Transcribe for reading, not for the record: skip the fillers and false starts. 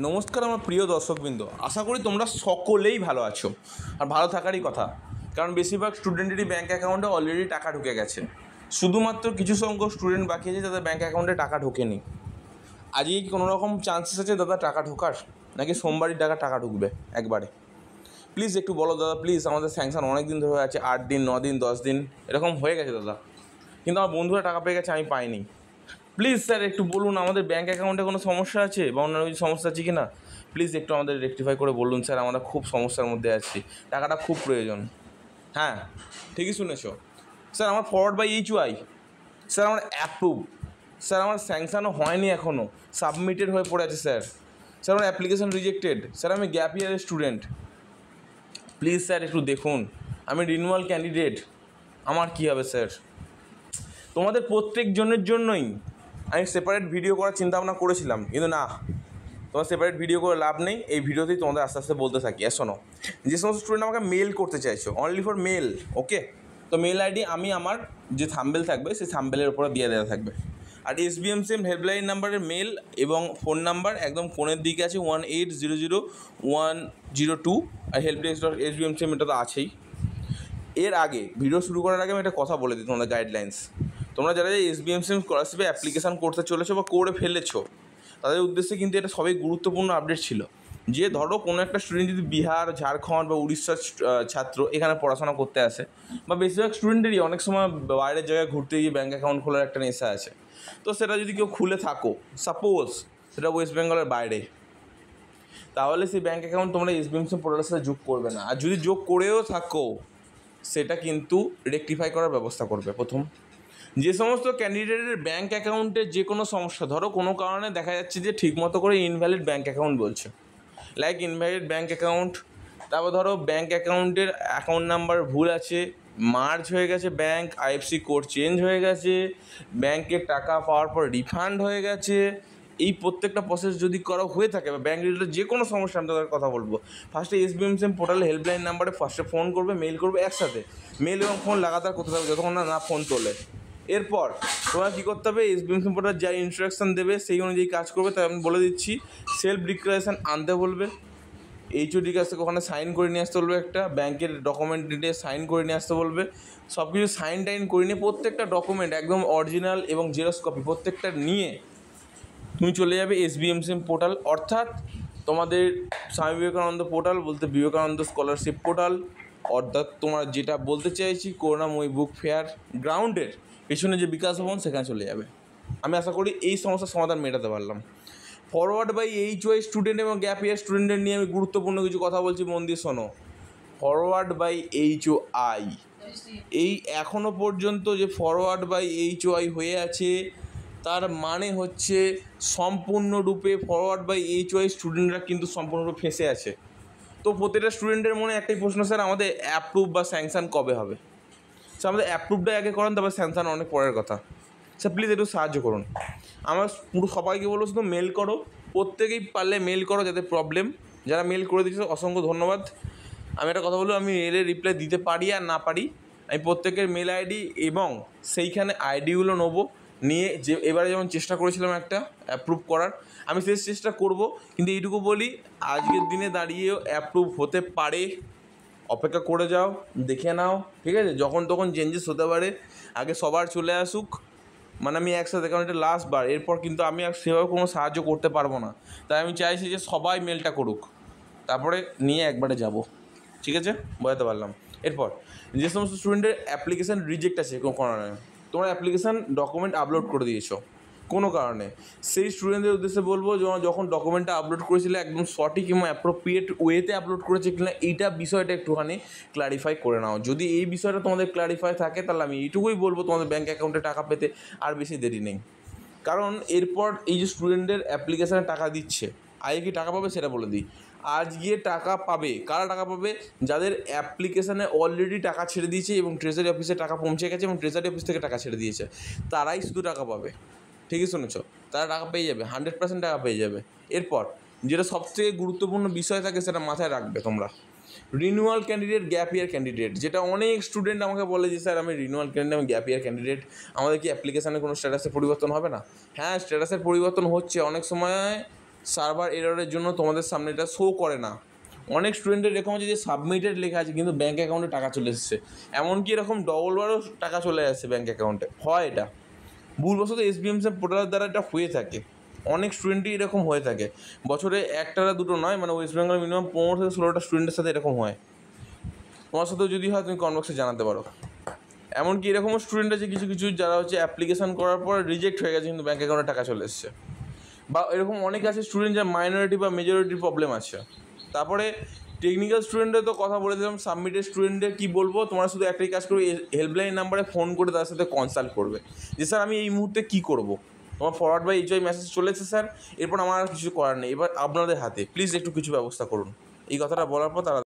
নমস্কার আমার প্রিয় দর্শকবৃন্দ, আশা করি তোমরা সকলেই ভালো আছো আর ভালো থাকারই কথা। কারণ বেশিরভাগ স্টুডেন্টেরই ব্যাঙ্ক অ্যাকাউন্টে অলরেডি টাকা ঢুকে গেছে। শুধুমাত্র কিছু সংখ্যক স্টুডেন্ট বাকি আছে যাদের ব্যাঙ্ক অ্যাকাউন্টে টাকা ঢোকেনি। আজকে কি কোনো রকম চান্সেস আছে দাদা টাকা ঢোকার, নাকি সোমবারই টাকা ঢুকবে একবারে? প্লিজ একটু বলো দাদা, প্লিজ। আমাদের স্যাংশন অনেক দিন ধরে আছে, 8 দিন, 9 দিন, 10 দিন এরকম হয়ে গেছে দাদা, কিন্তু আমার বন্ধুরা টাকা পেয়ে গেছে, আমি পাইনি। প্লিজ স্যার একটু বলুন আমাদের ব্যাঙ্ক অ্যাকাউন্টে কোনো সমস্যা আছে বা অন্য কিছু সমস্যা আছে কি না, প্লিজ একটু আমাদের রেকটিফাই করে বলুন স্যার। আমরা খুব সমস্যার মধ্যে আছি, টাকাটা খুব প্রয়োজন। হ্যাঁ, ঠিকই শুনেছো স্যার। আমার ফরওয়ার্ড বাই এইচওয়াই স্যার, আমার অ্যাপ্রুভ স্যার, আমার স্যাংশনও হয়নি এখনও, সাবমিটেড হয়ে পড়ে আছে স্যার। স্যার আমার অ্যাপ্লিকেশান রিজেক্টেড স্যার, আমি গ্যাপ ইয়ারের স্টুডেন্ট। প্লিজ স্যার একটু দেখুন, আমি রিনিউয়াল ক্যান্ডিডেট, আমার কী হবে স্যার? তোমাদের প্রত্যেকজনের জন্যই আমি সেপারেট ভিডিও করার চিন্তাভাবনা করেছিলাম, কিন্তু না, তোমার সেপারেট ভিডিও করে লাভ নেই। এই ভিডিওতেই তোমাদের আস্তে আস্তে বলতে থাকি। শোনো, যে সমস্ত স্টুডেন্ট আমাকে মেল করতে চাইছো, অনলি ফর মেল, ওকে? তো মেল আইডি আমি আমার যে থাম্বেল থাকবে সেই থাম্বেলের উপরে দিয়ে দেওয়া থাকবে। আর SBMCM হেল্পলাইন নাম্বারের মেল এবং ফোন নাম্বার একদম কোণের দিকে আছে, 18000102। আর helpdesk.sbmcm এটা তো আছেই। এর আগে ভিডিও শুরু করার আগে আমি একটা কথা বলে দিই, তোমাদের গাইডলাইন্স। তোমরা যারা SBMCM স্কলারশিপে অ্যাপ্লিকেশান করতে চলেছো বা করে ফেলেছো, তাদের উদ্দেশ্যে কিন্তু এটা সবই গুরুত্বপূর্ণ আপডেট ছিল। যে ধরো কোনো একটা স্টুডেন্ট যদি বিহার, ঝাড়খণ্ড বা উড়িষ্যার ছাত্র এখানে পড়াশোনা করতে আসে, বা বেশিরভাগ স্টুডেন্টেরই অনেক সময় বাইরের জায়গায় ঘুরতে গিয়ে ব্যাঙ্ক অ্যাকাউন্ট খোলার একটা নেশা আছে। তো সেটা যদি কেউ খুলে থাকো, সাপোজ সেটা ওয়েস্ট বেঙ্গলের বাইরে, তাহলে সেই ব্যাঙ্ক অ্যাকাউন্ট তোমরা SBMCM পোর্টালের সাথে যোগ করবে না। আর যদি যোগ করেও থাকো, সেটা কিন্তু রেকটিফাই করার ব্যবস্থা করবে। প্রথম, যে সমস্ত ক্যান্ডিডেটের ব্যাঙ্ক অ্যাকাউন্টে যে কোনো সমস্যা, ধরো কোনো কারণে দেখা যাচ্ছে যে ঠিকমতো করে ইনভ্যালিড ব্যাঙ্ক অ্যাকাউন্ট বলছে, লাইক ইনভ্যালিড ব্যাঙ্ক অ্যাকাউন্ট, তারপর ধরো ব্যাঙ্ক অ্যাকাউন্টের অ্যাকাউন্ট নাম্বার ভুল আছে, মার্জ হয়ে গেছে ব্যাঙ্ক, IFSC কোড চেঞ্জ হয়ে গেছে, ব্যাঙ্কের টাকা পাওয়ার পর রিফান্ড হয়ে গেছে, এই প্রত্যেকটা প্রসেস যদি করা হয়ে থাকে বা ব্যাঙ্ক রিলেটেড যে কোনো সমস্যা আমি তাদের কথা বলবো, ফার্স্টে SBMCM পোর্টালে হেল্পলাইন নাম্বারে ফার্স্টে ফোন করবে, মেল করবে, একসাথে মেল এবং ফোন লাগাতার করতে থাকবে যতক্ষণ না ফোন তোলে। এরপর তোমার কী করতে হবে, SBMCM পোর্টাল যা ইনস্ট্রাকশান দেবে সেই অনুযায়ী কাজ করবে। তাই আমি বলে দিচ্ছি, সেলফ ডিক্লারেশান আনতে বলবে, HOD কাছ থেকে ওখানে সাইন করে নিয়ে আসতে বলবে, একটা ব্যাংকের ডকুমেন্ট দিতে সাইন করে নিয়ে আসতে বলবে। সব কিছু সাইন টাইন করে নিয়ে প্রত্যেকটা ডকুমেন্ট একদম অরিজিনাল এবং জেরক্স কপি প্রত্যেকটা নিয়ে তুমি চলে যাবে SBMCM পোর্টাল, অর্থাৎ তোমাদের স্বামী বিবেকানন্দ পোর্টাল বলতে বিবেকানন্দ স্কলারশিপ পোর্টাল, অর্থাৎ তোমার যেটা বলতে চাইছি করুণাময়ী বুক ফেয়ার গ্রাউন্ডের পেছনে যে বিকাশ ভবন, সেখানে চলে যাবে। আমি আশা করি এই সমস্যার সমাধান মেটাতে পারলাম। ফরওয়ার্ড বাই এইচওয়াই স্টুডেন্ট এবং গ্যাপ ইয়ার স্টুডেন্টের নিয়ে আমি গুরুত্বপূর্ণ কিছু কথা বলছি, মন দিয়ে শোনো। ফরওয়ার্ড বাই এইচওআই, এই এখনও পর্যন্ত যে ফরওয়ার্ড বাই এইচওআই হয়ে আছে, তার মানে হচ্ছে সম্পূর্ণরূপে ফরওয়ার্ড বাই এইচওয়াই স্টুডেন্টরা কিন্তু সম্পূর্ণরূপে ফেঁসে আছে। তো প্রতিটা স্টুডেন্টের মনে একটাই প্রশ্ন, স্যার আমাদের অ্যাপ্রুভ বা স্যাংশন কবে হবে? স্যার আমাদের অ্যাপ্রুভটাই আগে করান, তারপর স্যাংশন অনেক পরের কথা। স্যার প্লিজ একটু সাহায্য করুন। আমার পুরো সবাইকে বলবো শুধু মেল করো, প্রত্যেকেই পারলে মেল করো, যাতে প্রবলেম। যারা মেল করে দিচ্ছে অসংখ্য ধন্যবাদ। আমি একটা কথা বলবো, আমি মেলের রিপ্লাই দিতে পারি আর না পারি, আমি প্রত্যেকের মেল আইডি এবং সেইখানে আইডিগুলো নেবো, নিয়ে যে এবারে যেমন চেষ্টা করেছিলাম একটা অ্যাপ্রুভ করার, আমি শেষ চেষ্টা করব। কিন্তু এইটুকু বলি, আজকের দিনে দাঁড়িয়েও অ্যাপ্রুভ হতে পারে, অপেক্ষা করে যাও, দেখে নাও, ঠিক আছে? যখন তখন চেঞ্জেস হতে পারে, আগে সবার চলে আসুক, মানে আমি একসাথে, কারণ এটা লাস্ট বার, এরপর কিন্তু আমি আর সেভাবে কোনো সাহায্য করতে পারবো না। তাই আমি চাইছি যে সবাই মেলটা করুক, তারপরে নিয়ে একবারে যাব, ঠিক আছে? বোঝাতে পারলাম। এরপর যে সমস্ত স্টুডেন্টের অ্যাপ্লিকেশান রিজেক্ট আছে কোনো কারণে, তোমরা অ্যাপ্লিকেশান ডকুমেন্ট আপলোড করে দিয়েছো কোনো কারণে, সেই স্টুডেন্টদের উদ্দেশ্যে বলবো, যখন ডকুমেন্টটা আপলোড করেছিলে একদম সঠিক এবং অ্যাপ্রোপ্রিয়েট ওয়েতে আপলোড করেছে কিনা, এইটা বিষয়টা একটুখানি ক্লারিফাই করে নাও। যদি এই বিষয়টা তোমাদের ক্লারিফাই থাকে, তাহলে আমি এইটুকুই বলবো, তোমাদের ব্যাঙ্ক অ্যাকাউন্টে টাকা পেতে আর বেশি দেরি নেই। কারণ এরপর এই যে স্টুডেন্টদের অ্যাপ্লিকেশানে টাকা দিচ্ছে, আগে কি টাকা পাবে সেটা বলে দিই। আজকে টাকা পাবে কারা? টাকা পাবে যাদের অ্যাপ্লিকেশানে অলরেডি টাকা ছেড়ে দিয়েছে এবং ট্রেজারি অফিসে টাকা পৌঁছে গেছে এবং ট্রেজারি অফিস থেকে টাকা ছেড়ে দিয়েছে, তারাই শুধু টাকা পাবে। ঠিকই শুনেছ, তারা টাকা পেয়ে যাবে, 100% টাকা পেয়ে যাবে। এরপর যেটা সবথেকে গুরুত্বপূর্ণ বিষয় থাকে, সেটা মাথায় রাখবে তোমরা, রিনিউয়াল ক্যান্ডিডেট, গ্যাপ ইয়ার ক্যান্ডিডেট। যেটা অনেক স্টুডেন্ট আমাকে বলে যে স্যার আমি রিনিউয়াল ক্যান্ডিডেট, আমি গ্যাপ ইয়ার ক্যান্ডিডেট, আমাদের কি অ্যাপ্লিকেশানে কোনো স্ট্যাটাসের পরিবর্তন হবে না? হ্যাঁ, স্ট্যাটাসের পরিবর্তন হচ্ছে, অনেক সময় সার্ভার এররের জন্য তোমাদের সামনে এটা শো করে না। অনেক স্টুডেন্টের এরকম আছে যে সাবমিটেড লেখা আছে কিন্তু ব্যাঙ্ক অ্যাকাউন্টে টাকা চলে এসেছে, এমনকি এরকম ডবলবারও টাকা চলে আসছে ব্যাঙ্ক অ্যাকাউন্টে। হয় এটা ভুলবশত এসবিএমসি পোর্টালের দ্বারা এটা হয়ে থাকে, অনেক স্টুডেন্টই এরকম হয়ে থাকে। বছরে একটা না দুটো নয়, মানে ওয়েস্ট বেঙ্গল মিনিমাম 15 থেকে 16টা স্টুডেন্টের সাথে এরকম হয়। তোমার সাথেও যদি হয় তুমি কমেন্ট বক্সে জানাতে পারো। এমনকি এরকমও স্টুডেন্ট আছে কিছু কিছু যারা হচ্ছে অ্যাপ্লিকেশান করার পর রিজেক্ট হয়ে গেছে কিন্তু ব্যাঙ্ক অ্যাকাউন্টে টাকা চলে এসছে। বা এরকম অনেক আছে স্টুডেন্ট যার মাইনরিটি বা মেজরিটির প্রবলেম আছে। তারপরে টেকনিক্যাল স্টুডেন্টের তো কথা বলে দিলাম, সাবমিটেড স্টুডেন্টের কী বলবো, তোমরা শুধু একটাই কাজ করবে, হেল্পলাইন নাম্বারে ফোন করে তার সাথে কনসাল্ট করবে যে স্যার আমি এই মুহূর্তে কী করবো, তোমার ফরওয়ার্ড বাই এইচআই মেসেজ চলেছে স্যার, এরপর আমার আর কিছু করার নেই, এবার আপনাদের হাতে, প্লিজ একটু কিছু ব্যবস্থা করুন। এই কথাটা বলার পর তারা